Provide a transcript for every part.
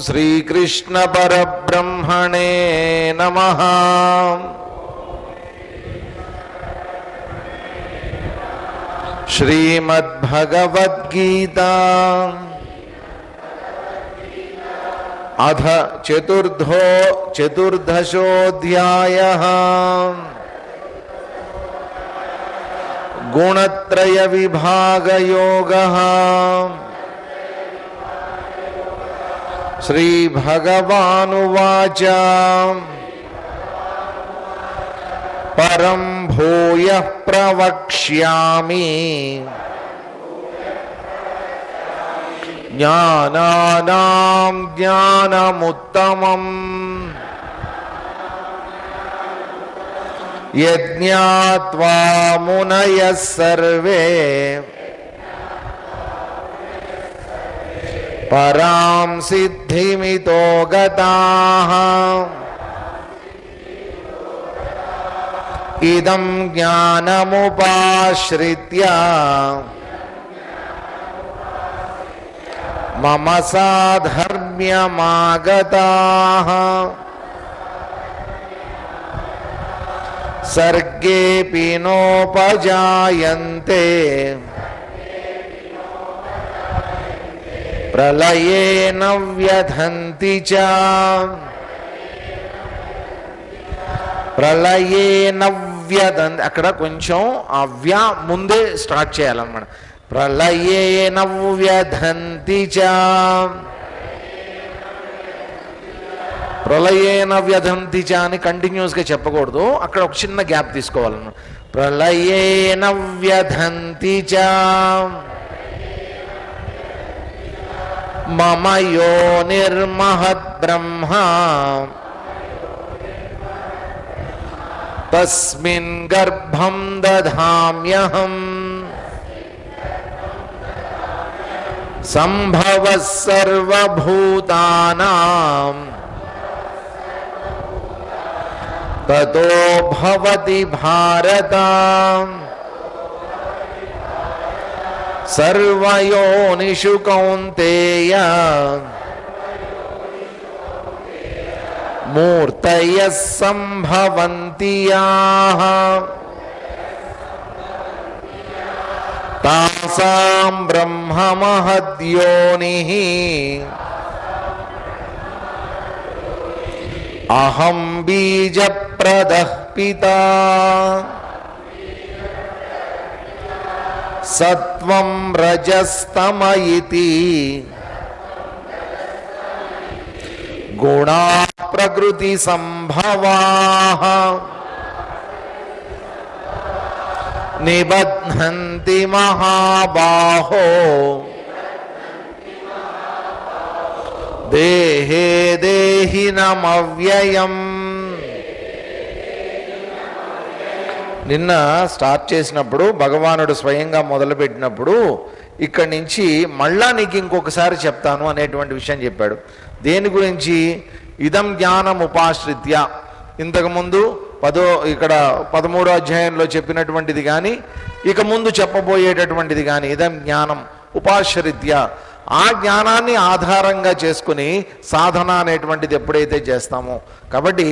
श्रीकृष्ण परब्रह्मणे नमः। श्रीमद्भगवद्गीता अथ चतुर्दशोऽध्यायः। गुणत्रय विभाग योगः। श्री भगवानुवाच परं भूयः प्रवक्ष्यामि ज्ञानानां ज्ञानमुत्तमम् यज्ञात्वा मुनयः सर्वे परां सिद्धिमितो गताः। इदं ज्ञानमुपाश्रित्य मम साधर्म्यमागताः। सर्गेऽपि नोपजायन्ते प्रलये न व्यधन्ति च। ప్రళయే నవ్యదంతి అక్కడ కొంచెం ఆ వ్యా ముందే స్టార్ట్ చేయాలన్నమాట. ప్రళయే నవ్యధంతి చ. ప్రళయే నవ్యధంతి చ అని కంటిన్యూస్గా చెప్పకూడదు, అక్కడ ఒక చిన్న గ్యాప్ తీసుకోవాలన్నమాట. ప్రళయే నవ్యధంతి చ మమ యోనిర్మహద్ బ్రహ్మ తస్మిన్ గర్భం దధామ్యహం సంభవః సర్వభూతానాం తతో భవతి భారత. సర్వయోనిషు కౌంతేయ మూర్తయః సంభవంతి యాః తాసాం బ్రహ్మ మహద్యోనిః అహం బీజప్రదః పితా. సత్వం రజస్తమ ఇతి గుణా ప్రకృతి సంభవాః నిబధ్నంతి మహాబాహో దేహే దేహినమవ్యయం. నిన్న స్టార్ట్ చేసినప్పుడు భగవానుడు స్వయంగా మొదలుపెట్టినప్పుడు ఇక్కడి నుంచి మళ్ళా నీకు ఇంకొకసారి చెప్తాను అనేటువంటి విషయం చెప్పాడు. దేని గురించి? ఇదం జ్ఞానం ఉపాశ్రిత్య. ఇంతకుముందు ఇక్కడ 13వ అధ్యాయంలో చెప్పినటువంటిది కానీ ఇక ముందు చెప్పబోయేటటువంటిది కానీ ఇదం జ్ఞానం ఉపాశ్రిత్య. ఆ జ్ఞానాన్ని ఆధారంగా చేసుకుని సాధన అనేటువంటిది ఎప్పుడైతే చేస్తామో, కాబట్టి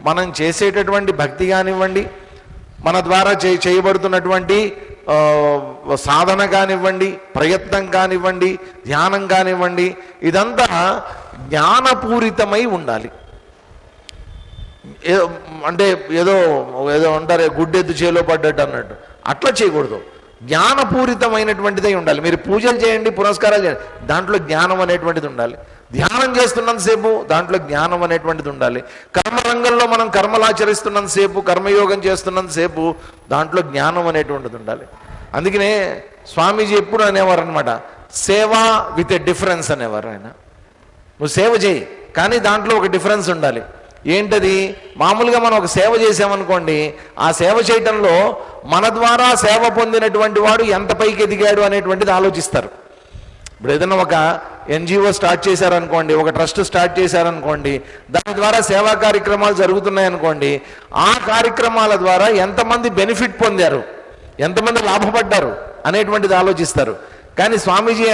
మనం చేసేటటువంటి భక్తి కానివ్వండి, మన ద్వారా చేయబడుతున్నటువంటి సాధన కానివ్వండి, ప్రయత్నం కానివ్వండి, ధ్యానం కానివ్వండి, ఇదంతా జ్ఞానపూరితమై ఉండాలి. అంటే ఏదో అంటారే గుడ్డెద్దు చేలో పడ్డట్టు అన్నట్టు అట్లా చేయకూడదు. జ్ఞానపూరితమైనటువంటిదై ఉండాలి. మీరు పూజలు చేయండి, పురస్కారాలు చేయండి, దాంట్లో జ్ఞానం అనేటువంటిది ఉండాలి. ధ్యానం చేస్తున్నంతసేపు దాంట్లో జ్ఞానం అనేటువంటిది ఉండాలి. కర్మరంగంలో మనం కర్మలు ఆచరిస్తున్నంతసేపు, కర్మయోగం చేస్తున్నంతసేపు దాంట్లో జ్ఞానం అనేటువంటిది ఉండాలి. అందుకనే స్వామీజీ ఎప్పుడు అనేవారు అనమాట, సేవా విత్ ఎ డిఫరెన్స్ అనేవారు ఆయన. నువ్వు సేవ చేయి, కానీ దాంట్లో ఒక డిఫరెన్స్ ఉండాలి. ఏంటది? మామూలుగా మనం ఒక సేవ చేసామనుకోండి, ఆ సేవ చేయటంలో మన ద్వారా సేవ పొందినటువంటి వాడు ఎంత పైకి ఎదిగాడు అనేటువంటిది ఆలోచిస్తారు. ఇప్పుడు ఏదైనా ఒక ఎన్జిఓ స్టార్ట్ చేశారనుకోండి, ఒక ట్రస్ట్ స్టార్ట్ చేశారనుకోండి, దాని ద్వారా సేవా కార్యక్రమాలు జరుగుతున్నాయనుకోండి, ఆ కార్యక్రమాల ద్వారా ఎంతమంది బెనిఫిట్ పొందారు, ఎంతమంది లాభపడ్డారు అనేటువంటిది ఆలోచిస్తారు. కానీ స్వామీజీ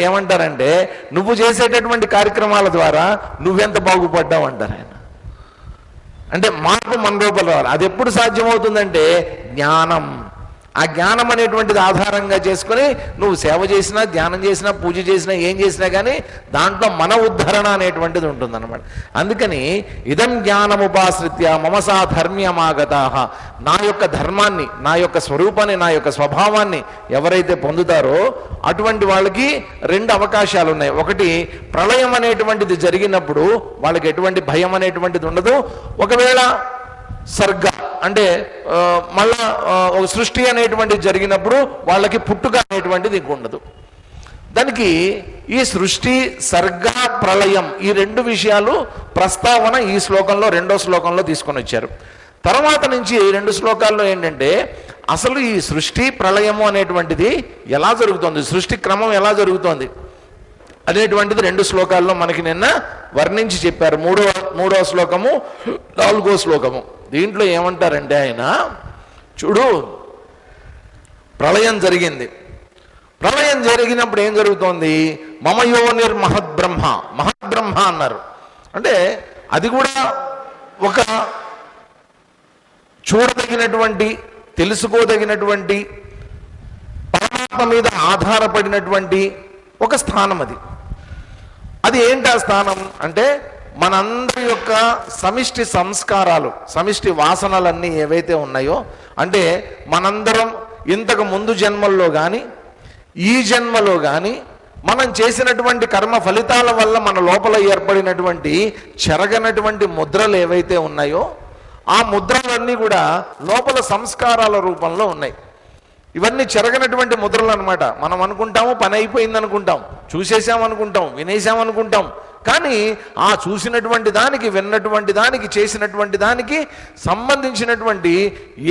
ఏమంటారంటే నువ్వు చేసేటటువంటి కార్యక్రమాల ద్వారా నువ్వెంత బాగుపడ్డావు అంటారు ఆయన. అంటే మార్పు మన రూపంలో రావాలి. అది ఎప్పుడు సాధ్యమవుతుందంటే జ్ఞానం. ఆ జ్ఞానం అనేటువంటిది ఆధారంగా చేసుకొని నువ్వు సేవ చేసినా, ధ్యానం చేసినా, పూజ చేసినా, ఏం చేసినా కానీ దాంట్లో మన ఉద్ధరణ అనేటువంటిది ఉంటుందన్నమాట. అందుకని ఇదం జ్ఞానముపాశ్రిత్య మమసా ధర్మ్యమాగతాః, నా యొక్క ధర్మాన్ని, నా యొక్క స్వరూపాన్ని, నా యొక్క స్వభావాన్ని ఎవరైతే పొందుతారో అటువంటి వాళ్ళకి రెండు అవకాశాలు ఉన్నాయి. ఒకటి, ప్రళయం అనేటువంటిది జరిగినప్పుడు వాళ్ళకి ఎటువంటి భయం అనేటువంటిది ఉండదు. ఒకవేళ సర్గ అంటే మళ్ళా ఒక సృష్టి అనేటువంటిది జరిగినప్పుడు వాళ్ళకి పుట్టుక అనేటువంటిది ఇంక ఉండదు. దానికి ఈ సృష్టి, సర్గ, ప్రళయం ఈ రెండు విషయాలు ప్రస్తావన ఈ శ్లోకంలో, రెండో శ్లోకంలో తీసుకొని వచ్చారు. తర్వాత నుంచి రెండు శ్లోకాల్లో ఏంటంటే అసలు ఈ సృష్టి ప్రళయము అనేటువంటిది ఎలా జరుగుతోంది, సృష్టి క్రమం ఎలా జరుగుతోంది అనేటువంటిది రెండు శ్లోకాల్లో మనకి నిన్న వర్ణించి చెప్పారు. మూడో శ్లోకము, 4వ శ్లోకము. దీంట్లో ఏమంటారంటే ఆయన, చూడు ప్రళయం జరిగింది. ప్రళయం జరిగినప్పుడు ఏం జరుగుతోంది, మమయోనిర్ మహద్బ్రహ్మ, మహద్బ్రహ్మ అన్నారు. అంటే అది కూడా ఒక చూడదగినటువంటి, తెలుసుకోదగినటువంటి, పరమాత్మ మీద ఆధారపడినటువంటి ఒక స్థానం. అది ఏంటి ఆ స్థానం అంటే మనందరి యొక్క సమిష్టి సంస్కారాలు, సమిష్టి వాసనలన్నీ ఏవైతే ఉన్నాయో, అంటే మనందరం ఇంతకు ముందు జన్మల్లో కానీ ఈ జన్మలో కానీ మనం చేసినటువంటి కర్మ ఫలితాల వల్ల మన లోపల ఏర్పడినటువంటి చెరగనటువంటి ముద్రలు ఏవైతే ఉన్నాయో ఆ ముద్రలన్నీ కూడా లోపల సంస్కారాల రూపంలో ఉన్నాయి. ఇవన్నీ చెరగనటువంటి ముద్రలు అనమాట. మనం అనుకుంటాము పని అయిపోయింది అనుకుంటాం, చూసేసామనుకుంటాం, వినేసామనుకుంటాం. కానీ ఆ చూసినటువంటి దానికి, విన్నటువంటి దానికి, చేసినటువంటి దానికి సంబంధించినటువంటి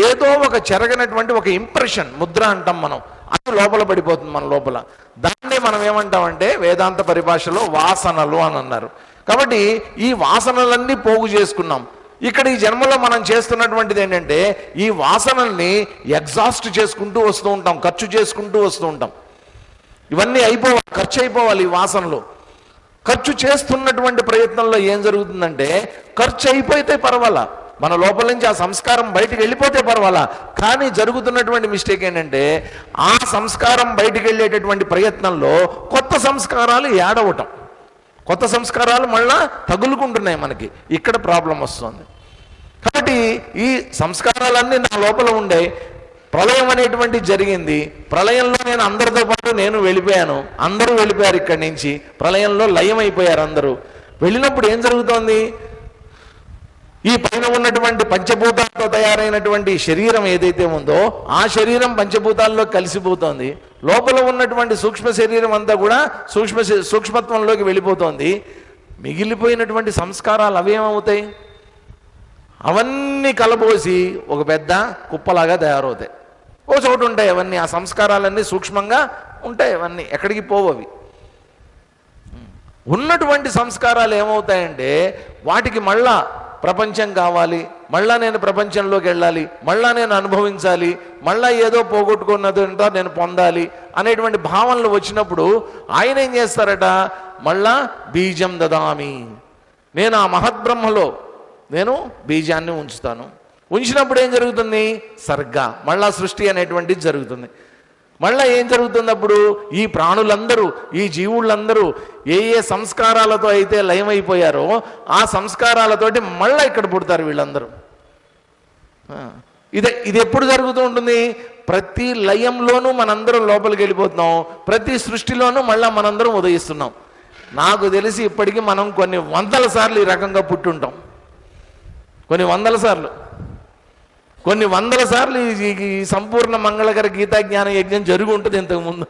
ఏదో ఒక చెరగనటువంటి ఒక ఇంప్రెషన్, ముద్ర అంటాం మనం, అది లోపల పడిపోతుంది మన లోపల. దాన్నే మనం ఏమంటామంటే వేదాంత పరిభాషలో వాసనలు అని అన్నారు. కాబట్టి ఈ వాసనలన్నీ పోగు చేసుకున్నాం. ఇక్కడ ఈ జన్మలో మనం చేస్తున్నటువంటిది ఏంటంటే ఈ వాసనల్ని ఎగ్జాస్ట్ చేసుకుంటూ వస్తూ ఉంటాం, ఖర్చు చేసుకుంటూ వస్తూ ఉంటాం. ఇవన్నీ అయిపోవాలి, ఖర్చు అయిపోవాలి. ఈ వాసనలు ఖర్చు చేస్తున్నటువంటి ప్రయత్నంలో ఏం జరుగుతుందంటే ఖర్చు అయిపోతే పర్వాలా, మన లోపల నుంచి ఆ సంస్కారం బయటికి వెళ్ళిపోతే పర్వాలా. కానీ జరుగుతున్నటువంటి మిస్టేక్ ఏంటంటే ఆ సంస్కారం బయటికి వెళ్ళేటటువంటి ప్రయత్నంలో కొత్త సంస్కారాలు ఏడవటం, కొత్త సంస్కారాలు మళ్ళా తగులుకుంటున్నాయి మనకి. ఇక్కడ ప్రాబ్లం వస్తుంది. కాబట్టి ఈ సంస్కారాలన్నీ నా లోపల ఉండే, ప్రళయం అనేటువంటి జరిగింది. ప్రళయంలో నేను అందరితో పాటు నేను వెళ్ళిపోయాను, అందరూ వెళ్ళిపోయారు ఇక్కడి నుంచి. ప్రళయంలో లయం అయిపోయారు అందరూ. వెళ్ళినప్పుడు ఏం జరుగుతోంది, ఈ పైన ఉన్నటువంటి పంచభూతాలతో తయారైనటువంటి శరీరం ఏదైతే ఉందో ఆ శరీరం పంచభూతాల్లో కలిసిపోతోంది. లోపల ఉన్నటువంటి సూక్ష్మ శరీరం అంతా కూడా సూక్ష్మత్వంలోకి వెళ్ళిపోతోంది. మిగిలిపోయినటువంటి సంస్కారాలు అవేమవుతాయి, అవన్నీ కలబోసి ఒక పెద్ద కుప్పలాగా తయారవుతాయి. ఓ చోటు ఉంటాయి అవన్నీ, ఆ సంస్కారాలన్నీ సూక్ష్మంగా ఉంటాయి, అవన్నీ ఎక్కడికి పోవవి. ఉన్నటువంటి సంస్కారాలు ఏమవుతాయంటే వాటికి మళ్ళా ప్రపంచం కావాలి, మళ్ళా నేను ప్రపంచంలోకి వెళ్ళాలి, మళ్ళా నేను అనుభవించాలి, మళ్ళా ఏదో పోగొట్టుకున్నదంతా నేను పొందాలి అనేటువంటి భావనలు వచ్చినప్పుడు ఆయన ఏం చేస్తారట, మళ్ళా బీజం దదామి, నేను ఆ మహద్బ్రహ్మలో నేను బీజాన్ని ఉంచుతాను. ఉంచినప్పుడు ఏం జరుగుతుంది, సర్గ, మళ్ళా సృష్టి అనేటువంటిది జరుగుతుంది. మళ్ళీ ఏం జరుగుతుంది అప్పుడు, ఈ ప్రాణులందరూ, ఈ జీవులందరూ ఏ ఏ సంస్కారాలతో అయితే లయమైపోయారో ఆ సంస్కారాలతోటి మళ్ళీ ఇక్కడ పుడతారు వీళ్ళందరూ. ఇది ఎప్పుడు జరుగుతూ ఉంటుంది, ప్రతి లయంలోనూ మనందరం లోపలికి వెళ్ళిపోతున్నాం, ప్రతి సృష్టిలోనూ మళ్ళీ మనందరం ఉదయిస్తున్నాం. నాకు తెలిసి ఇప్పటికీ మనం కొన్ని వందల సార్లు ఈ రకంగా పుట్టుంటాం, కొన్ని వందల సార్లు ఈ సంపూర్ణ మంగళకర గీతా జ్ఞాన యజ్ఞం జరిగి ఉంటుంది ఇంతకుముందు.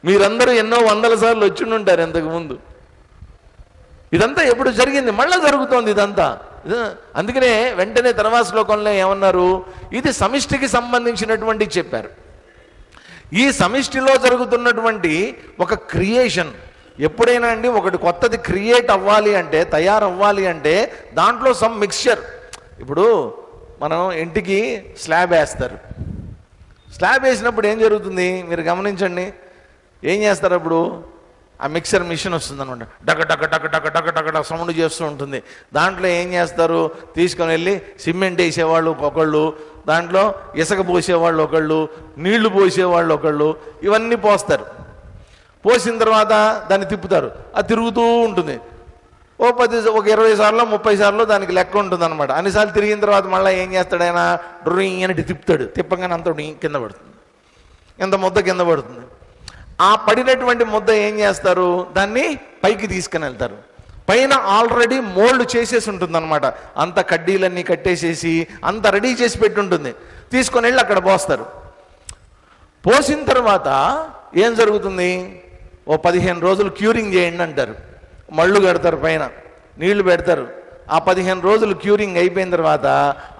మీరందరూ ఎన్నో వందల సార్లు వచ్చి ఉంటారు ఇంతకుముందు. ఇదంతా ఎప్పుడు జరిగింది, మళ్ళీ జరుగుతోంది ఇదంతా. అందుకనే వెంటనే తర్వాత శ్లోకంలో ఏమన్నారు, ఇది సమిష్టికి సంబంధించినటువంటి చెప్పారు. ఈ సమిష్టిలో జరుగుతున్నటువంటి ఒక క్రియేషన్, ఎప్పుడైనా అండి ఒకటి కొత్తది క్రియేట్ అవ్వాలి అంటే, తయారవ్వాలి అంటే దాంట్లో సమ్ మిక్స్చర్. ఇప్పుడు మనం ఇంటికి స్లాబ్ వేస్తారు, స్లాబ్ వేసినప్పుడు ఏం జరుగుతుంది మీరు గమనించండి. ఏం చేస్తారు అప్పుడు? ఆ మిక్సర్ మిషన్ వస్తుంది అనమాట, డగ డగ డగ డగ డగ డగ డగ సౌండ్ చేస్తూ ఉంటుంది. దాంట్లో ఏం చేస్తారు? తీసుకొని వెళ్ళి సిమెంట్ వేసేవాళ్ళు ఒకళ్ళు, దాంట్లో ఇసుక పోసేవాళ్ళు ఒకళ్ళు, నీళ్లు పోసేవాళ్ళు ఒకళ్ళు, ఇవన్నీ పోస్తారు. పోసిన తర్వాత దాన్ని తిప్పుతారు, అది తిరుగుతూ ఉంటుంది. ఒక 20 సార్లు 30 సార్లు దానికి లెక్క ఉంటుంది అనమాట. అన్నిసార్లు తిరిగిన తర్వాత మళ్ళీ ఏం చేస్తాడు ఆయన? డ్రొయింగ్ అని తిప్పుతాడు. తిప్పగానే అంత కింద పడుతుంది, ఎంత ముద్ద కింద పడుతుంది. ఆ పడినటువంటి ముద్ద ఏం చేస్తారు? దాన్ని పైకి తీసుకుని వెళ్తారు. పైన ఆల్రెడీ మోల్డ్ చేసేసి ఉంటుంది అనమాట, అంత కడ్డీలన్నీ కట్టేసేసి అంత రెడీ చేసి పెట్టి ఉంటుంది. తీసుకొని వెళ్ళి అక్కడ పోస్తారు. పోసిన తర్వాత ఏం జరుగుతుంది? ఓ 15 రోజులు క్యూరింగ్ చేయండి అంటారు. మళ్ళు కడతారు, పైన నీళ్లు పెడతారు. ఆ 15 రోజులు క్యూరింగ్ అయిపోయిన తర్వాత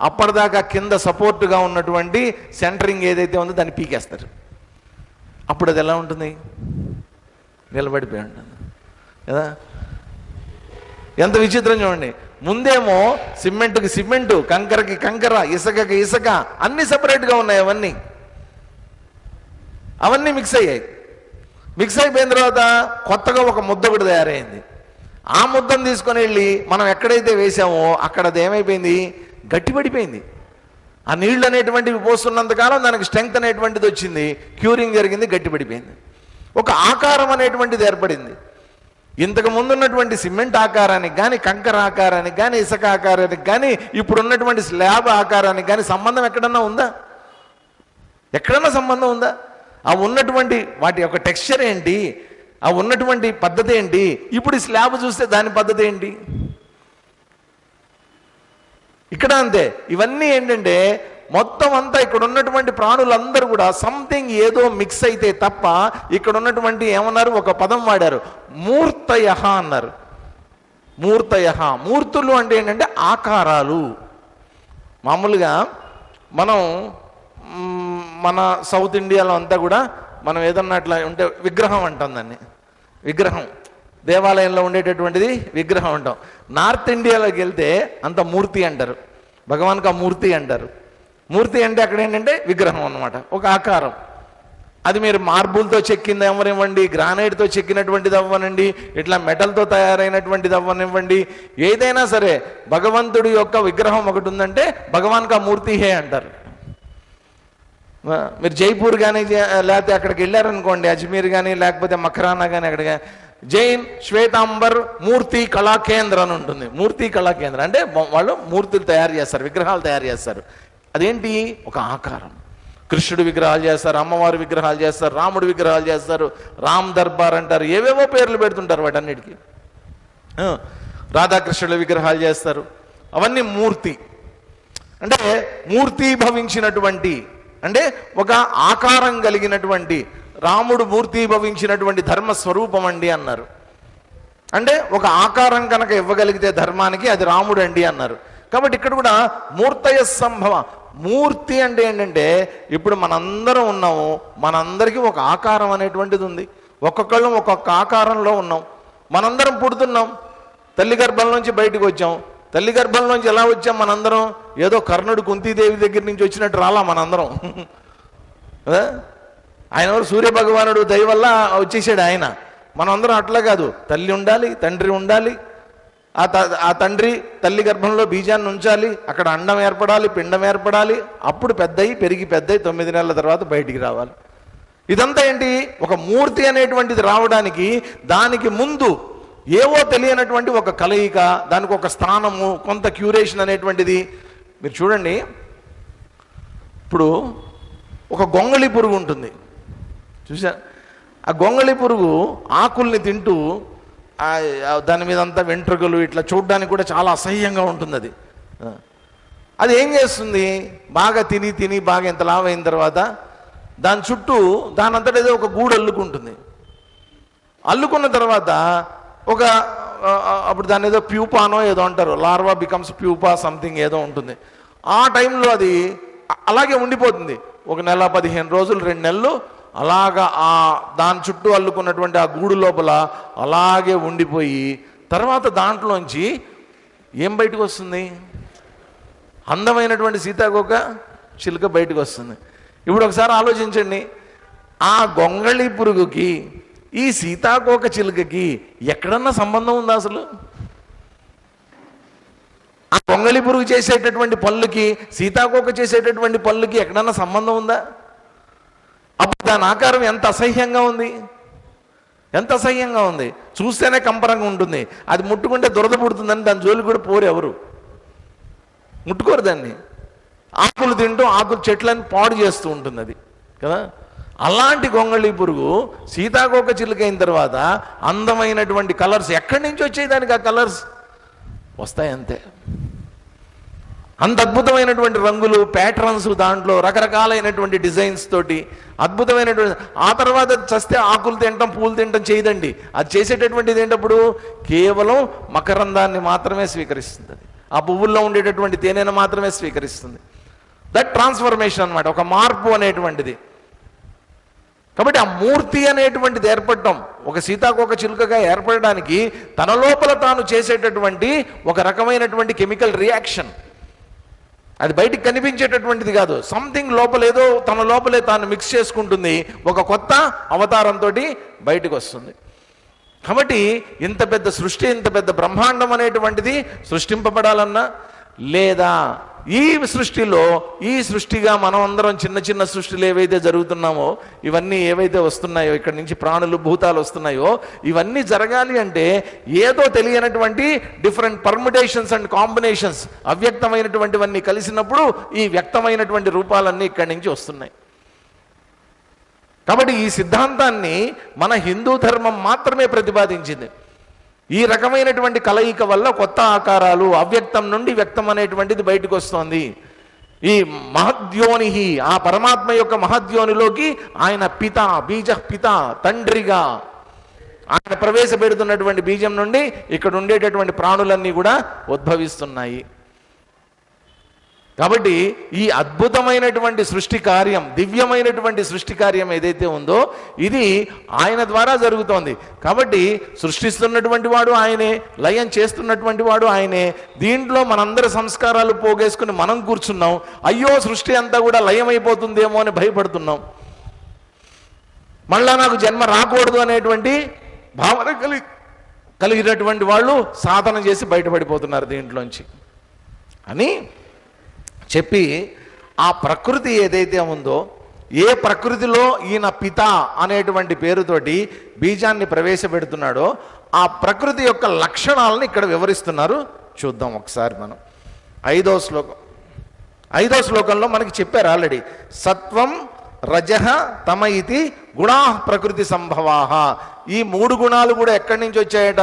అప్పటిదాకా కింద సపోర్టుగా ఉన్నటువంటి సెంటరింగ్ ఏదైతే ఉందో దాన్ని పీకేస్తారు. అప్పుడు అది ఎలా ఉంటుంది? నిలబడిపోయి ఉంటుంది కదా. ఎంత విచిత్రం చూడండి. ముందేమో సిమెంట్కి సిమెంటు, కంకరకి కంకర, ఇసుకకి ఇసుక, అన్నీ సపరేట్గా ఉన్నాయి. అవన్నీ మిక్స్ అయ్యాయి. మిక్స్ అయిపోయిన తర్వాత కొత్తగా ఒక ముద్ద ఒకటి తయారైంది. ఆ ముద్దను తీసుకొని వెళ్ళి మనం ఎక్కడైతే వేసామో అక్కడ అది ఏమైపోయింది? గట్టిపడిపోయింది. ఆ నీళ్లు అనేటువంటివి పోస్తున్నంతకాలం దానికి స్ట్రెంగ్త్ అనేటువంటిది వచ్చింది, క్యూరింగ్ జరిగింది, గట్టిపడిపోయింది. ఒక ఆకారం అనేటువంటిది ఏర్పడింది. ఇంతకు ముందు ఉన్నటువంటి సిమెంట్ ఆకారానికి కానీ, కంకర ఆకారానికి కానీ, ఇసుక ఆకారానికి కానీ, ఇప్పుడు ఉన్నటువంటి స్లాబ్ ఆకారానికి కానీ సంబంధం ఎక్కడన్నా ఉందా? ఎక్కడన్నా సంబంధం ఉందా? ఆ ఉన్నటువంటి వాటి యొక్క టెక్స్చర్ ఏంటి? ఆ ఉన్నటువంటి పద్ధతి ఏంటి? ఇప్పుడు ఈ స్లాబ్ చూస్తే దాని పద్ధతి ఏంటి? ఇక్కడ అంతే. ఇవన్నీ ఏంటంటే మొత్తం అంతా ఇక్కడ ఉన్నటువంటి ప్రాణులందరూ కూడా సంథింగ్ ఏదో మిక్స్ అయితే తప్ప ఇక్కడ ఉన్నటువంటి ఏమన్నారు? ఒక పదం వాడారు, మూర్తయ అన్నారు. మూర్తయ, మూర్తులు అంటే ఏంటంటే ఆకారాలు. మామూలుగా మనం మన సౌత్ ఇండియాలో అంతా కూడా మనం ఏదన్నా అట్లా ఉంటే విగ్రహం అంటాం దాన్ని. విగ్రహం దేవాలయంలో ఉండేటటువంటిది విగ్రహం అంటాం. నార్త్ ఇండియాలోకి వెళ్తే అంత మూర్తి అంటారు, భగవాన్కి ఆ మూర్తి అంటారు. మూర్తి అంటే అక్కడ ఏంటంటే విగ్రహం అన్నమాట, ఒక ఆకారం. అది మీరు మార్బుల్తో చెక్కింది అవ్వనివ్వండి, గ్రానైట్తో చెక్కినటువంటిది అవ్వనండి, ఇట్లా మెటల్తో తయారైనటువంటిది అవ్వనివ్వండి, ఏదైనా సరే భగవంతుడి యొక్క విగ్రహం ఒకటి ఉందంటే భగవాన్కి ఆ మూర్తి హే అంటారు. మీరు జైపూర్ కానీ లేకపోతే అక్కడికి వెళ్ళారనుకోండి, అజ్మీర్ కానీ లేకపోతే మకరానా కానీ, అక్కడికి జైన్ శ్వేతాంబర్ మూర్తి కళా కేంద్ర అని ఉంటుంది. మూర్తి కళా కేంద్రం అంటే వాళ్ళు మూర్తులు తయారు చేస్తారు, విగ్రహాలు తయారు చేస్తారు. అదేంటి? ఒక ఆకారం. కృష్ణుడు విగ్రహాలు చేస్తారు, అమ్మవారి విగ్రహాలు చేస్తారు, రాముడు విగ్రహాలు చేస్తారు, రామ్ దర్బార్ అంటారు, ఏవేవో పేర్లు పెడుతుంటారు వాటన్నిటికీ. రాధాకృష్ణుల విగ్రహాలు చేస్తారు. అవన్నీ మూర్తి అంటే మూర్తి భవించినటువంటి, అంటే ఒక ఆకారం కలిగినటువంటి రాముడు మూర్తి భవించినటువంటి ధర్మస్వరూపం అండి అన్నారు. అంటే ఒక ఆకారం కనుక ఇవ్వగలిగితే ధర్మానికి అది రాముడు అండి అన్నారు. కాబట్టి ఇక్కడ కూడా మూర్తయ సంభవ. మూర్తి అంటే ఏంటంటే ఇప్పుడు మనందరం ఉన్నాము, మనందరికీ ఒక ఆకారం అనేటువంటిది ఉంది. ఒక్కొక్కళ్ళం ఒక్కొక్క ఆకారంలో ఉన్నాం. మనందరం పుడుతున్నాం, తల్లి గర్భం నుంచి బయటకు వచ్చాం. తల్లి గర్భంలోంచి ఎలా వచ్చాం? మనందరం ఏదో కర్ణుడు కుంతీదేవి దగ్గర నుంచి వచ్చినట్టు రాలా మనందరం. ఆయన ఎవరు? సూర్యభగవానుడు దయ వల్ల వచ్చేసాడు ఆయన. మనందరం అట్లా కాదు, తల్లి ఉండాలి, తండ్రి ఉండాలి. ఆ తండ్రి తల్లి గర్భంలో బీజాన్ని ఉంచాలి, అక్కడ అండం ఏర్పడాలి, పిండం ఏర్పడాలి, అప్పుడు పెద్దయి పెరిగి పెద్దయి 9 నెలల తర్వాత బయటికి రావాలి. ఇదంతా ఏంటి? ఒక మూర్తి అనేటువంటిది రావడానికి దానికి ముందు ఏవో తెలియనటువంటి ఒక కలయిక, దానికి ఒక స్థానము, కొంత క్యూరేషన్ అనేటువంటిది. మీరు చూడండి, ఇప్పుడు ఒక గొంగళి పురుగు ఉంటుంది చూసా. ఆ గొంగళి పురుగు ఆకుల్ని తింటూ దాని మీద అంతా వెంట్రుకలు ఇట్లా చూడడానికి కూడా చాలా అసహ్యంగా ఉంటుంది. అది ఏం చేస్తుంది? బాగా తిని తిని బాగా ఇంత లావు అయిన తర్వాత దాని చుట్టూ దానంతట ఏదో ఒక గూడు అల్లుకుంటుంది. అల్లుకున్న తర్వాత అప్పుడు దాని ఏదో ప్యూపానో ఏదో అంటారు, లార్వా బికమ్స్ ప్యూపా సంథింగ్ ఏదో ఉంటుంది. ఆ టైంలో అది అలాగే ఉండిపోతుంది. 1 నెల 15 రోజులు 2 నెలలు అలాగా దాని చుట్టూ అల్లుకున్నటువంటి ఆ గూడు లోపల అలాగే ఉండిపోయి తర్వాత దాంట్లోంచి ఏం బయటకు వస్తుంది? అందమైనటువంటి సీతాకోక చిలుక బయటకు వస్తుంది. ఇప్పుడు ఒకసారి ఆలోచించండి, ఆ గొంగళి పురుగుకి ఈ సీతాకోక చిలుకకి ఎక్కడన్నా సంబంధం ఉందా అసలు? ఆ గొంగళి పురుగు చేసేటటువంటి పళ్ళుకి సీతాకోక చేసేటటువంటి పళ్ళుకి ఎక్కడన్నా సంబంధం ఉందా? అప్పుడు దాని ఆకారం ఎంత అసహ్యంగా ఉంది, ఎంత అసహ్యంగా ఉంది, చూస్తేనే కంపరంగా ఉంటుంది. అది ముట్టుకుంటే దురద పుడుతుందని దాని జోలికి కూడా పోరు, ఎవరు ముట్టుకోరు దాన్ని. ఆకులు తింటూ ఆకులు చెట్లను పాడు చేస్తూ ఉంటుంది అది కదా. అలాంటి గొంగళి పురుగు సీతాకోక చిలుకైన తర్వాత అందమైనటువంటి కలర్స్ ఎక్కడి నుంచి వచ్చాయి దానికి? ఆ కలర్స్ వస్తాయి అంతే. అంత అద్భుతమైనటువంటి రంగులు, ప్యాటర్న్స్, దాంట్లో రకరకాలైనటువంటి డిజైన్స్ తోటి అద్భుతమైనటువంటి. ఆ తర్వాత చస్తే ఆకులు తింటాం పూలు తింటాం చేయదండి. అది చేసేటటువంటిది ఏంటప్పుడు కేవలం మకరందాన్ని మాత్రమే స్వీకరిస్తుంది. అది ఆ పువ్వుల్లో ఉండేటటువంటి తేనెను మాత్రమే స్వీకరిస్తుంది. దట్ ట్రాన్స్ఫర్మేషన్ అన్నమాట, ఒక మార్పు అనేటువంటిది. కాబట్టి ఆ మూర్తి అనేటువంటిది ఏర్పడటం, ఒక సీతాకోక చిలుకగా ఏర్పడడానికి తన లోపల తాను చేసేటటువంటి ఒక రకమైనటువంటి కెమికల్ రియాక్షన్. అది బయటికి కనిపించేటటువంటిది కాదు. సంథింగ్ లోపల ఏదో తన లోపలే తాను మిక్స్ చేసుకుంటుంది, ఒక కొత్త అవతారంతో బయటకు వస్తుంది. కాబట్టి ఇంత పెద్ద సృష్టి, ఇంత పెద్ద బ్రహ్మాండం అనేటువంటిది సృష్టింపబడాలన్నా, లేదా ఈ సృష్టిలో ఈ సృష్టిగా మనం అందరం చిన్న చిన్న సృష్టిలు ఏవైతే జరుగుతున్నామో, ఇవన్నీ ఏవైతే వస్తున్నాయో, ఇక్కడ నుంచి ప్రాణులు భూతాలు వస్తున్నాయో, ఇవన్నీ జరగాలి అంటే ఏదో తెలియనటువంటి డిఫరెంట్ పర్ముటేషన్స్ అండ్ కాంబినేషన్స్, అవ్యక్తమైనటువంటివన్నీ కలిసినప్పుడు ఈ వ్యక్తమైనటువంటి రూపాలన్నీ ఇక్కడి నుంచి వస్తున్నాయి. కాబట్టి ఈ సిద్ధాంతాన్ని మన హిందూ ధర్మం మాత్రమే ప్రతిపాదించింది. ఈ రకమైనటువంటి కలయిక వల్ల కొత్త ఆకారాలు, అవ్యక్తం నుండి వ్యక్తం అనేటువంటిది బయటకు వస్తోంది. ఈ మహద్యోని, ఆ పరమాత్మ యొక్క మహద్యోనిలోకి ఆయన పిత, బీజ పిత, తండ్రిగా ఆయన ప్రవేశపెడుతున్నటువంటి బీజం నుండి ఇక్కడ ఉండేటటువంటి ప్రాణులన్నీ కూడా ఉద్భవిస్తున్నాయి. కాబట్టి ఈ అద్భుతమైనటువంటి సృష్టి కార్యం, దివ్యమైనటువంటి సృష్టి కార్యం ఏదైతే ఉందో ఇది ఆయన ద్వారా జరుగుతోంది. కాబట్టి సృష్టిస్తున్నటువంటి వాడు ఆయనే, లయం చేస్తున్నటువంటి వాడు ఆయనే. దీంట్లో మనందరి సంస్కారాలు పోగేసుకుని మనం కూర్చున్నాం. అయ్యో సృష్టి అంతా కూడా లయమైపోతుందేమో అని భయపడుతున్నాం. మళ్ళా నాకు జన్మ రాకూడదు అనేటువంటి భావన కలిగినటువంటి వాళ్ళు సాధన చేసి బయటపడిపోతున్నారు దీంట్లోంచి అని చెప్పి, ఆ ప్రకృతి ఏదైతే ఉందో, ఏ ప్రకృతిలో ఈయన పిత అనేటువంటి పేరుతోటి బీజాన్ని ప్రవేశపెడుతున్నాడో ఆ ప్రకృతి యొక్క లక్షణాలను ఇక్కడ వివరిస్తున్నారు. చూద్దాం ఒకసారి మనం. 5వ శ్లోకం. 5వ శ్లోకంలో మనకి చెప్పారు ఆల్రెడీ, సత్వం రజః తమ ఇతి గుణా ప్రకృతి సంభవాహ. ఈ 3 గుణాలు కూడా ఎక్కడి నుంచి వచ్చాయట?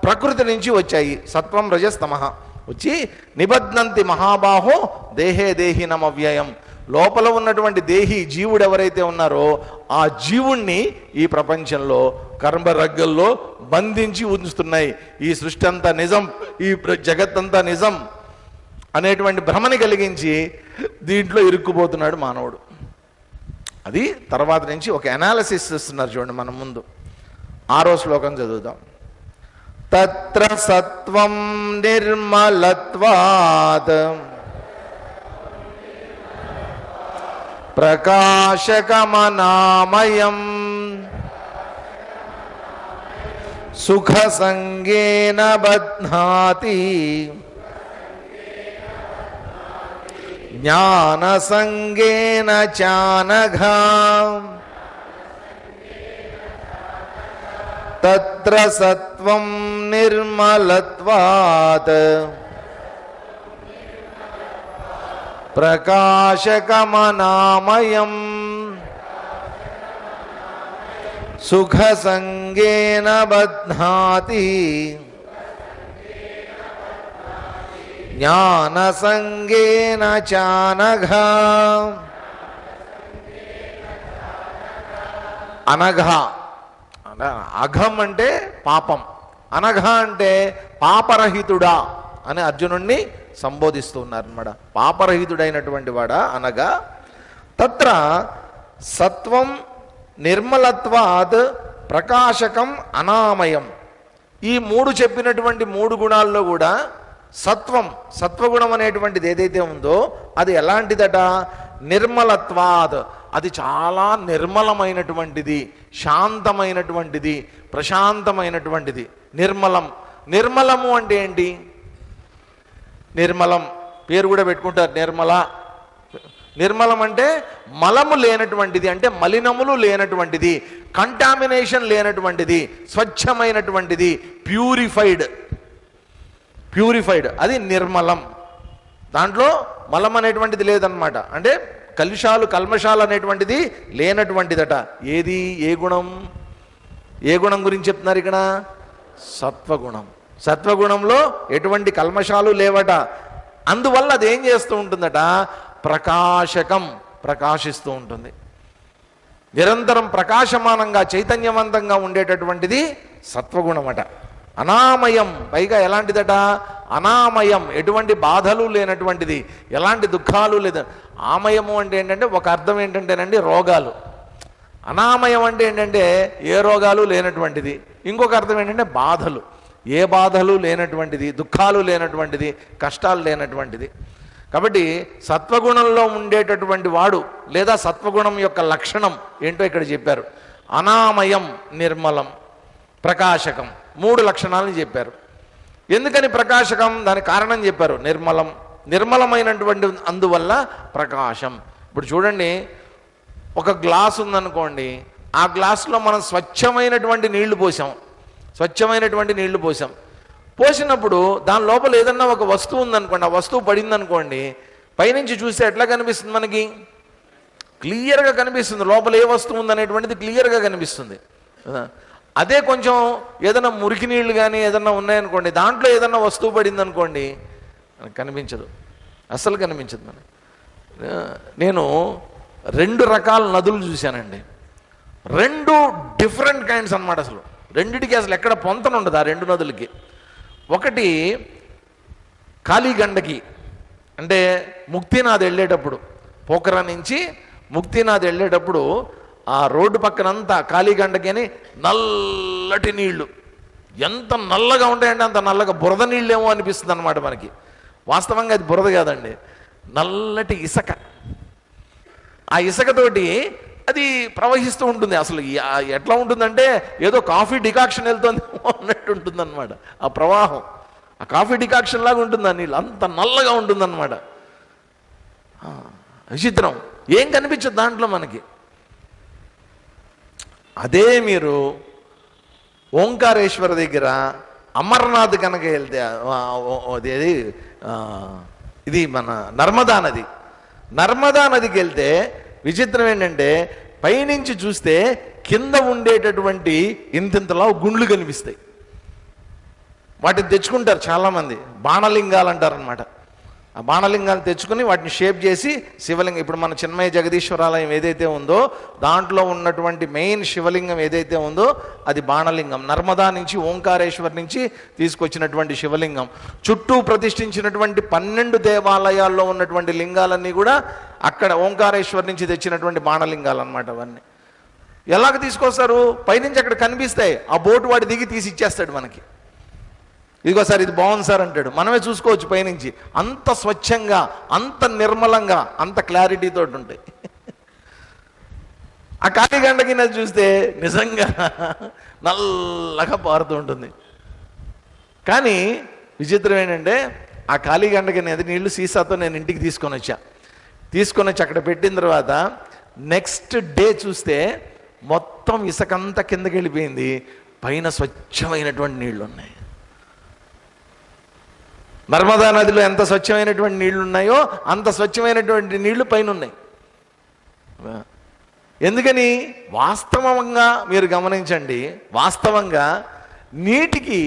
ప్రకృతి నుంచి వచ్చాయి. సత్వం రజస్ తమః వచ్చి నిబధ్నంతి మహాబాహో దేహే దేహినమవ్యయం. లోపల ఉన్నటువంటి దేహి, జీవుడు ఎవరైతే ఉన్నారో ఆ జీవుణ్ణి ఈ ప్రపంచంలో కర్మరగ్గల్లో బంధించి ఉంచుతున్నాయి. ఈ సృష్టి అంతా నిజం, ఈ జగత్తంతా నిజం అనేటువంటి భ్రమని కలిగించి దీంట్లో ఇరుక్కుపోతున్నాడు మానవుడు. అది తర్వాత నుంచి ఒక అనాలిసిస్ ఇస్తున్నారు చూడండి మనం ముందు. 6వ శ్లోకం చదువుదాం. తత్ర సత్వం నిర్మలత్వాత్ ప్రకాశకమనామయం సుఖ సంగేన బధ్నాతి జ్ఞాన సంగేన చానఘా. తత్ర సత్వం నిర్మలత్వాత్ ప్రకాశకమనామయం సుఖ సంగేన బధ్నాతి జ్ఞాన సంగేన చానఘా. అనఘ, అఘం అంటే పాపం, అనఘ అంటే పాపరహితుడా అని అర్జునుణ్ణి సంబోధిస్తూ ఉన్నారన్నమాట. పాపరహితుడైనటువంటి వాడా అనగా. తత్ర సత్వం నిర్మలత్వాత్ ప్రకాశకం అనామయం. ఈ 3 చెప్పినటువంటి 3 గుణాల్లో కూడా సత్వం, సత్వగుణం అనేటువంటిది ఏదైతే ఉందో అది ఎలాంటిదట? నిర్మలత్వాత్, అది చాలా నిర్మలమైనటువంటిది, శాంతమైనటువంటిది, ప్రశాంతమైనటువంటిది. నిర్మలం. నిర్మలము అంటే ఏంటి? నిర్మలం పేరు కూడా పెట్టుకుంటారు, నిర్మల. నిర్మలం అంటే మలము లేనటువంటిది, అంటే మలినములు లేనటువంటిది, కంటామినేషన్ లేనటువంటిది, స్వచ్ఛమైనటువంటిది, ప్యూరిఫైడ్. ప్యూరిఫైడ్ అది నిర్మలం. దాంట్లో మలం అనేటువంటిది లేదన్నమాట. అంటే కల్మషాలు అనేటువంటిది లేనటువంటిదట. ఏది? ఏ గుణం? ఏ గుణం గురించి చెప్తున్నారు ఇక్కడ? సత్వగుణం. సత్వగుణంలో ఎటువంటి కల్మషాలు లేవట. అందువల్ల అది ఏం చేస్తూ ఉంటుందట? ప్రకాశకం, ప్రకాశిస్తూ ఉంటుంది. నిరంతరం ప్రకాశమానంగా చైతన్యవంతంగా ఉండేటటువంటిది సత్వగుణమట. అనామయం, పైగా ఎలాంటిదట? అనామయం, ఎటువంటి బాధలు లేనటువంటిది, ఎలాంటి దుఃఖాలు లేదు. ఆమయము అంటే ఏంటంటే ఒక అర్థం ఏంటంటేనండి రోగాలు. అనామయం అంటే ఏంటంటే ఏ రోగాలు లేనటువంటిది. ఇంకొక అర్థం ఏంటంటే బాధలు, ఏ బాధలు లేనటువంటిది, దుఃఖాలు లేనటువంటిది, కష్టాలు లేనటువంటిది. కాబట్టి సత్వగుణంలో ఉండేటటువంటి వాడు లేదా సత్వగుణం యొక్క లక్షణం ఏంటో ఇక్కడ చెప్పారు. అనామయం, నిర్మలం, ప్రకాశకం, 3 లక్షణాలను చెప్పారు. ఎందుకని ప్రకాశకం? దాని కారణం చెప్పారు. నిర్మలం, నిర్మలమైనటువంటి అందువల్ల ప్రకాశం. ఇప్పుడు చూడండి, ఒక గ్లాస్ ఉందనుకోండి, ఆ గ్లాసులో మనం స్వచ్ఛమైనటువంటి నీళ్లు పోసాం. స్వచ్ఛమైనటువంటి నీళ్లు పోసాం. పోసినప్పుడు దాని లోపల ఏదన్నా ఒక వస్తువు ఉందనుకోండి, ఆ వస్తువు పడిందనుకోండి, పైనుంచి చూస్తే ఎట్లా కనిపిస్తుంది? మనకి క్లియర్గా కనిపిస్తుంది. లోపల ఏ వస్తువు ఉందనేటువంటిది క్లియర్గా కనిపిస్తుంది. అదే కొంచెం ఏదైనా మురికి నీళ్లు కానీ ఏదన్నా ఉన్నాయనుకోండి, దాంట్లో ఏదన్నా వస్తువు పడింది అనుకోండి, కనిపించదు, అస్సలు కనిపించదు. నేను 2 రకాల నదులు చూశానండి. 2 డిఫరెంట్ కైండ్స్ అన్నమాట. అసలు రెండిటికి అసలు ఎక్కడ పొంతన ఉండదు ఆ 2 నదులకి. ఒకటి కాళీగండకి, అంటే ముక్తినాథ్ వెళ్ళేటప్పుడు, పోఖరా నుంచి ముక్తినాథ్ వెళ్ళేటప్పుడు ఆ రోడ్డు పక్కనంతా కాళీగండకి అని నల్లటి నీళ్లు, ఎంత నల్లగా ఉంటాయంటే అంత నల్లగా, బురద నీళ్ళేమో అనిపిస్తుంది అనమాట మనకి. వాస్తవంగా అది బురద కాదండి, నల్లటి ఇసుక. ఆ ఇసుకతోటి అది ప్రవహిస్తూ ఉంటుంది. అసలు ఎట్లా ఉంటుందంటే ఏదో కాఫీ డికాక్షన్ వెళ్తుంది అన్నట్టు ఉంటుంది అనమాట ఆ ప్రవాహం. ఆ కాఫీ డికాక్షన్ లాగా ఉంటుంది ఆ నీళ్ళు, అంత నల్లగా ఉంటుందన్నమాట. విచిత్రం, ఏం కనిపించదు దాంట్లో మనకి. అదే మీరు ఓంకారేశ్వర దగ్గర అమర్నాథ్ కనుక వెళ్తే, ఇది మన నర్మదా నది, నర్మదా నదికి వెళ్తే విచిత్రం ఏంటంటే పైనుంచి చూస్తే కింద ఉండేటటువంటి ఇంతింతలా గుండ్లు కనిపిస్తాయి. వాటిని తెచ్చుకుంటారు చాలామంది, బాణలింగాలు అంటారు అనమాట. ఆ బాణలింగాలు తెచ్చుకుని వాటిని షేప్ చేసి శివలింగం, ఇప్పుడు మన చిన్మయ జగదీశ్వరాలయం ఏదైతే ఉందో దాంట్లో ఉన్నటువంటి మెయిన్ శివలింగం ఏదైతే ఉందో అది బాణలింగం. నర్మదా నుంచి ఓంకారేశ్వర్ నుంచి తీసుకొచ్చినటువంటి శివలింగం. చుట్టూ ప్రతిష్ఠించినటువంటి 12 దేవాలయాల్లో ఉన్నటువంటి లింగాలన్నీ కూడా అక్కడ ఓంకారేశ్వర్ నుంచి తెచ్చినటువంటి బాణలింగాలు అన్నమాట. అవన్నీ ఎలాగ తీసుకొస్తారు? పైనుంచి అక్కడ కనిపిస్తాయి. ఆ బోటు వాడి దిగి తీసి ఇచ్చేస్తాడు మనకి. ఇదిగో సార్ ఇది బాగుంది సార్ అంటాడు. మనమే చూసుకోవచ్చు పైనుంచి. అంత స్వచ్ఛంగా, అంత నిర్మలంగా, అంత క్లారిటీతో ఉంటాయి. ఆ కాళీగండకి నది చూస్తే నిజంగా నల్లగా పారుతూ ఉంటుంది. కానీ విచిత్రం ఏంటంటే ఆ కాళీగండకి నది నీళ్లు సీసాతో నేను ఇంటికి తీసుకొని వచ్చి అక్కడ పెట్టిన తర్వాత నెక్స్ట్ డే చూస్తే మొత్తం ఇసుకంతా కిందకి వెళ్ళిపోయింది, పైన స్వచ్ఛమైనటువంటి నీళ్లు ఉన్నాయి. నర్మదా నదిలో ఎంత స్వచ్ఛమైనటువంటి నీళ్లు ఉన్నాయో అంత స్వచ్ఛమైనటువంటి నీళ్లు పైన ఉన్నాయి. ఎందుకని? వాస్తవంగా మీరు గమనించండి, వాస్తవంగా నీటికి,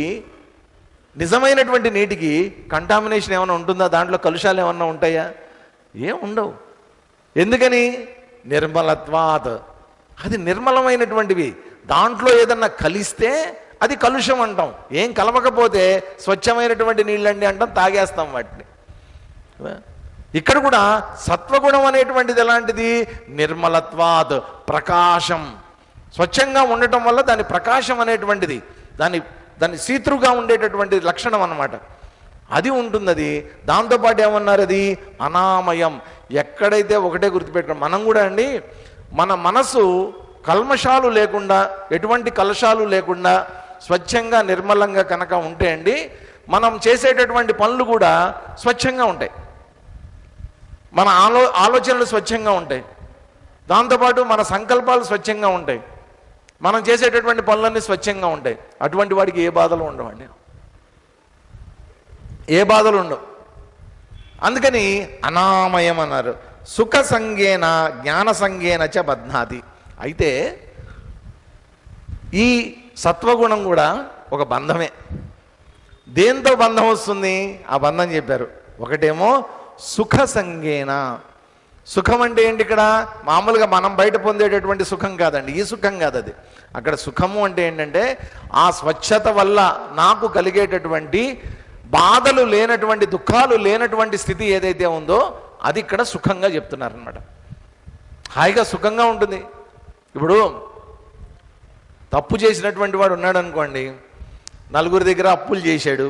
నిజమైనటువంటి నీటికి కంటామినేషన్ ఏమైనా ఉంటుందా? దాంట్లో కలుషాలు ఏమన్నా ఉంటాయా? ఏం ఉండవు. ఎందుకని? నిర్మలత్వాత్, అది నిర్మలమైనటువంటివి. దాంట్లో ఏదన్నా కలిస్తే అది కలుషం అంటాం. ఏం కలవకపోతే స్వచ్ఛమైనటువంటి నీళ్ళండి అంటాం, తాగేస్తాం వాటిని. ఇక్కడ కూడా సత్వగుణం అనేటువంటిది ఎలాంటిది? నిర్మలత్వాద్, ప్రకాశం. స్వచ్ఛంగా ఉండటం వల్ల దాని ప్రకాశం అనేటువంటిది, దాని సీతృగా ఉండేటటువంటి లక్షణం అన్నమాట. అది ఉంటుంది. అది దాంతోపాటు ఏమన్నారు? అది అనామయం. ఎక్కడైతే ఒకటే గుర్తుపెట్టుకోండి, మనం కూడా అండి మన మనసు కల్మషాలు లేకుండా, ఎటువంటి కలశాలు లేకుండా స్వచ్ఛంగా నిర్మలంగా కనుక ఉంటే అండి, మనం చేసేటటువంటి పనులు కూడా స్వచ్ఛంగా ఉంటాయి, మన ఆలోచనలు స్వచ్ఛంగా ఉంటాయి, దాంతోపాటు మన సంకల్పాలు స్వచ్ఛంగా ఉంటాయి, మనం చేసేటటువంటి పనులన్నీ స్వచ్ఛంగా ఉంటాయి. అటువంటి వాడికి ఏ బాధలు ఉండవండి, ఏ బాధలు ఉండవు. అందుకని అనామయం అన్నారు. సుఖ సంగేన జ్ఞాన సంగేన చ బధ్నాతి. అయితే ఈ సత్వగుణం కూడా ఒక బంధమే. దేంతో బంధం వస్తుంది? ఆ బంధం చెప్పారు. ఒకటేమో సుఖ సంగేన. సుఖం అంటే ఏంటి? ఇక్కడ మామూలుగా మనం బయట పొందేటటువంటి సుఖం కాదండి, ఈ సుఖం కాదు అది. అక్కడ సుఖము అంటే ఏంటంటే ఆ స్వచ్ఛత వల్ల నాకు కలిగేటటువంటి బాధలు లేనటువంటి, దుఃఖాలు లేనటువంటి స్థితి ఏదైతే ఉందో అది ఇక్కడ సుఖంగా చెప్తున్నారనమాట. హాయిగా సుఖంగా ఉంటుంది. ఇప్పుడు తప్పు చేసినటువంటి వాడు ఉన్నాడు అనుకోండి, నలుగురి దగ్గర అప్పులు చేశాడు,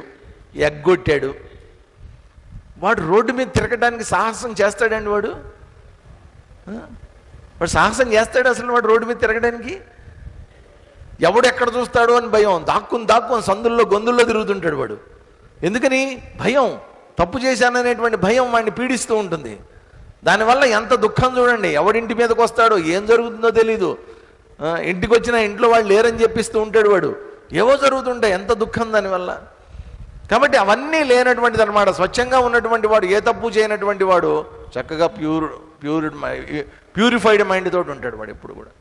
ఎగ్గొట్టాడు, వాడు రోడ్డు మీద తిరగడానికి సాహసం చేస్తాడండి? వాడు సాహసం చేస్తాడు అసలు? వాడు రోడ్డు మీద తిరగడానికి ఎవడు ఎక్కడ చూస్తాడో అని భయం, దాక్కుని సందుల్లో గొంతుల్లో తిరుగుతుంటాడు వాడు. ఎందుకని? భయం. తప్పు చేశాననేటువంటి భయం వాడిని పీడిస్తూ ఉంటుంది. దానివల్ల ఎంత దుఃఖం చూడండి. ఎవడింటి మీదకి వస్తాడో, ఏం జరుగుతుందో తెలీదు. ఇంటికి వచ్చినా ఇంట్లో వాళ్ళు లేరని చెప్పిస్తూ ఉంటాడు వాడు. ఏవో జరుగుతుంటాయి, ఎంత దుఃఖం దానివల్ల. కాబట్టి అవన్నీ లేనటువంటిది అనమాట. స్వచ్ఛంగా ఉన్నటువంటి వాడు, ఏ తప్పు చేయనటువంటి వాడు చక్కగా ప్యూరిఫైడ్ మైండ్ తోటి ఉంటాడు వాడు ఎప్పుడు కూడా.